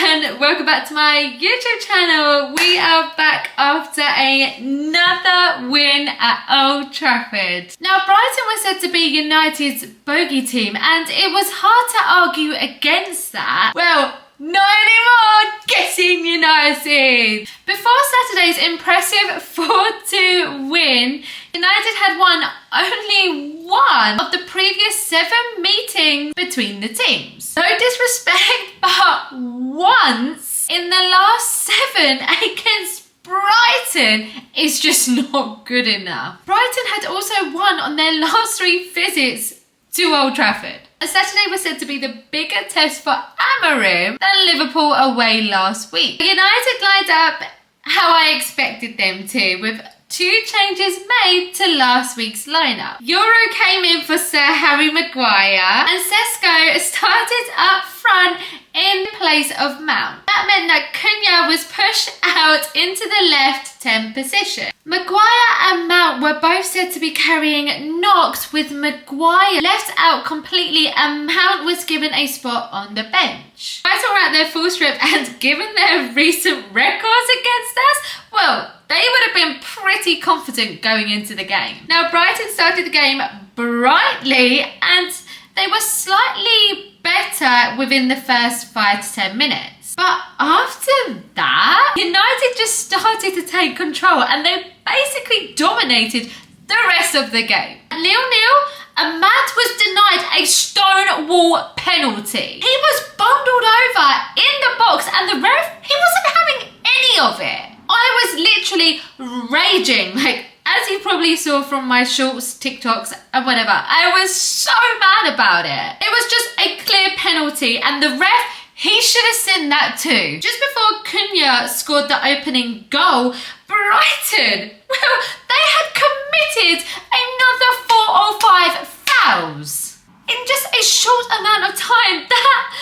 and welcome back to my YouTube channel. We are back after another win at Old Trafford. Now, Brighton was said to be United's bogey team, and it was hard to argue against that. Well, not anymore, getting United. Before Saturday's impressive 4-2 win, United had won only one of the previous 7 meetings between the teams. No disrespect, but once in the last 7 against Brighton is just not good enough. Brighton had also won on their last 3 visits to Old Trafford. Saturday was said to be the bigger test for Amorim than Liverpool away last week. United lined up how I expected them to, with 2 changes made to last week's lineup. Euro came in for Sir Harry Maguire and Sesko started up front in place of Mount. That meant that Cunha was pushed out into the left 10 position. Maguire and Mount were both said to be carrying knocks, with Maguire left out completely and Mount was given a spot on the bench. Brighton were at their full strip, and given their recent records against us, well, they would have been pretty confident going into the game. Now, Brighton started the game brightly and they were slightly better within the first 5 to 10 minutes. But after that, United just started to take control and they basically dominated the rest of the game. 0-0, and Matt was denied a stone-wall penalty. He was bundled over in the box and the ref, he wasn't having any of it. I was literally raging, as you probably saw from my shorts, TikToks and whatever. I was so mad about it. It was just a clear penalty and the ref, he should have seen that too. Just before Cunha scored the opening goal, Brighton, well, they had committed another 4 or 5 fouls in just a short amount of time. That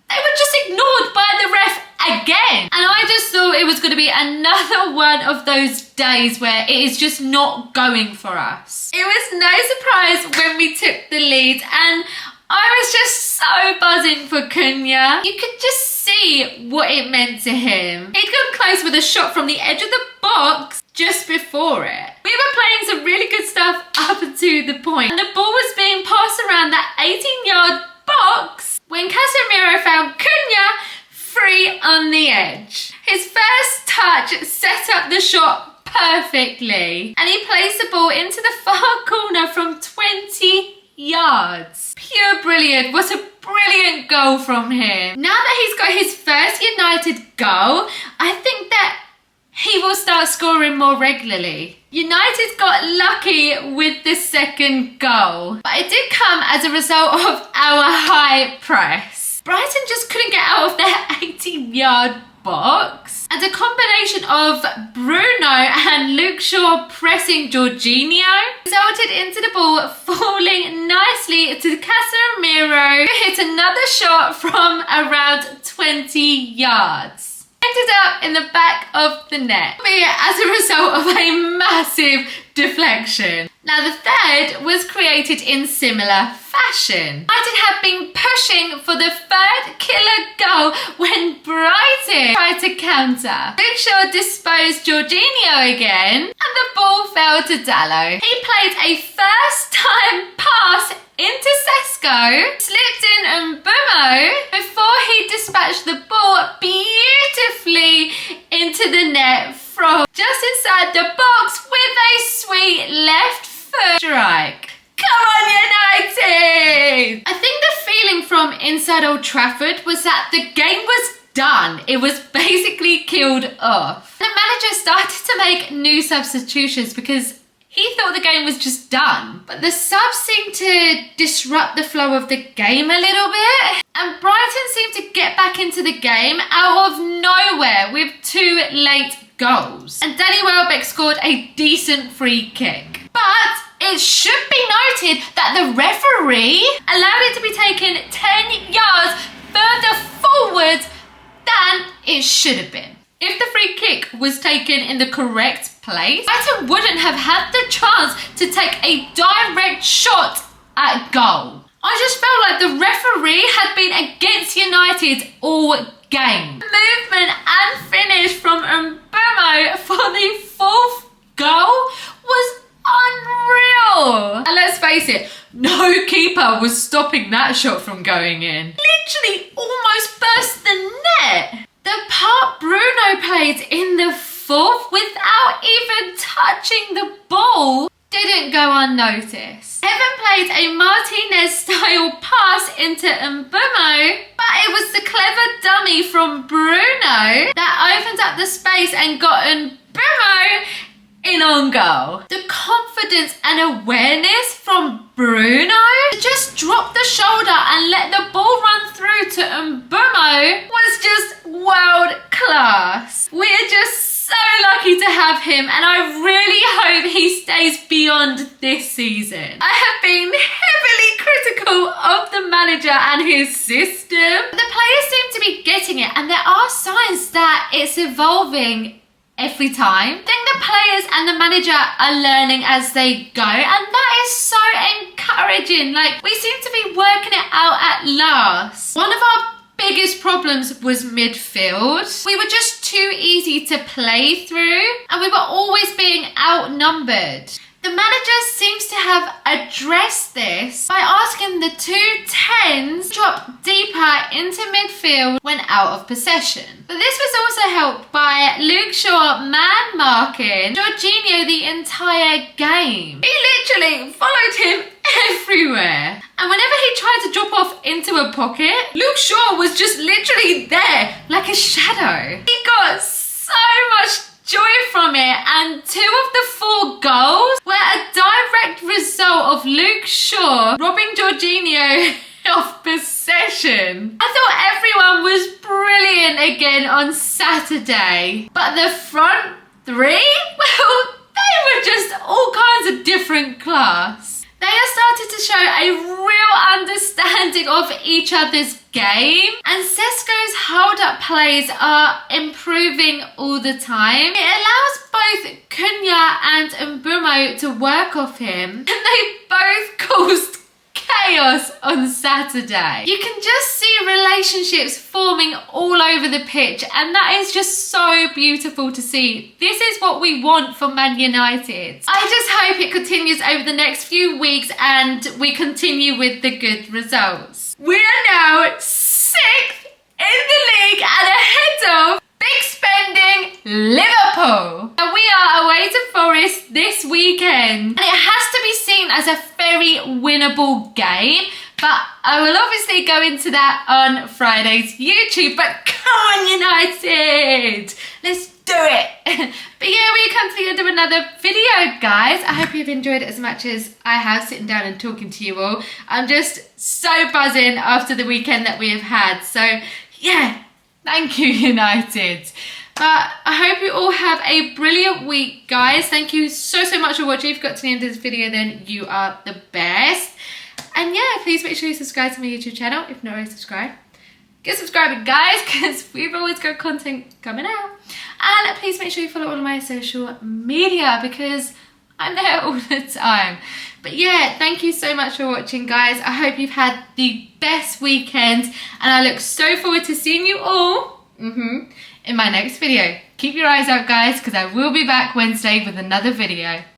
they were just ignored by the ref again. And I just thought it was going to be another one of those days where it is just not going for us. It was no surprise when we took the lead, and I was just so buzzing for Cunha. You could just see what it meant to him. He'd come close with a shot from the edge of the box just before it. We were playing some really good stuff up to the point, and the ball was being passed around that 18-yard box when Casemiro found Cunha free on the edge. His first touch set up the shot perfectly, and he placed the ball into the far corner from 20 yards. Pure brilliant. What a brilliant goal from him. Now that he's got his first United goal, I think that he will start scoring more regularly. United got lucky with the second goal, but it did come as a result of our high press. Brighton just couldn't get out of their 18-yard box, and a combination of Bruno and Luke Shaw pressing Jorginho resulted into the ball falling nicely to Casemiro, who hit another shot from around 20 yards. Ended up in the back of the net, albeit as a result of a massive deflection. Now, the third was created in similar fashion. United had been pushing for the third killer goal when Brighton tried to counter. Luke Shaw disposed Jorginho again, and the ball fell to Dallo. He played a first-time pass into Sesko, slipped in Mbumo before he dispatched the ball beautifully into the net from just inside the box with a sweet left foot strike. Come on, United! I think the feeling from inside Old Trafford was that the game was done. It was basically killed off. The manager started to make new substitutions because he thought the game was just done. But the subs seemed to disrupt the flow of the game a little bit, and Brighton seemed to get back into the game out of nowhere with 2 late goals. And Danny Welbeck scored a decent free kick. But it should be noted that the referee allowed it to be taken 10 yards further forward than it should have been. If the free kick was taken in the correct place, Brighton wouldn't have had the chance to take a direct shot at goal. I just felt like the referee had been against United all game. Movement and finish from Mbeumo for the 4th goal was unreal. And let's face it, no keeper was stopping that shot from going in. Literally almost burst the net. The part Bruno played in the 4th without even touching the ball didn't go unnoticed. Evan played a Martinez-style pass into Mbeumo, but it was the clever dummy from Bruno that opened up the space and got Mbeumo in on goal. The confidence and awareness from Bruno to just drop the shoulder and let the ball run through to Mbeumo was just world class. We're just so lucky to have him, and I really hope he stays beyond this season. I have been heavily critical of the manager and his system. The players seem to be getting it, and there are signs that it's evolving every time. I think the players and the manager are learning as they go, and that is so encouraging. Like, we seem to be working it out at last. One of our biggest problems was midfield. We were just too easy to play through, and we were always being outnumbered. The manager seems to have addressed this by asking the 2 10s to drop deeper into midfield when out of possession. But this was also helped by Luke Shaw man marking Jorginho the entire game. He literally followed him everywhere. And whenever he tried to drop off into a pocket, Luke Shaw was just literally there like a shadow. He got so much joy from it, and 2 of the 4 goals were a direct result of Luke Shaw robbing Jorginho of possession. I thought everyone was brilliant again on Saturday, but the front 3, well, they were just all kinds of different class. They have started to show a real understanding of each other's game, and Sesko's hold-up plays are improving all the time. It allows both Cunha and Mbeumo to work off him, and they both caused chaos on Saturday. You can just see relationships forming all over the pitch, and that is just so beautiful to see. This is what we want for Man United. I just hope it continues over the next few weeks and we continue with the good results. We are now 6th in the league and ahead of big spending Liverpool. And we are away to Forest this weekend, and it has to be seen as a very winnable game, but I will obviously go into that on Friday's YouTube. But come on, United, let's do it. But yeah, we come to the end of another video, guys. I hope you've enjoyed it as much as I have sitting down and talking to you all. I'm just so buzzing after the weekend that we have had. So yeah, thank you, United. But I hope you all have a brilliant week, guys. Thank you so much for watching. If you got to the end of this video, then you are the best. And yeah, please make sure you subscribe to my YouTube channel if not already subscribed. Get subscribing, guys, because we've always got content coming out. And please make sure you follow all of my social media because I'm there all the time. But yeah, thank you so much for watching, guys. I hope you've had the best weekend, and I look so forward to seeing you all in my next video. Keep your eyes out, guys, because I will be back Wednesday with another video.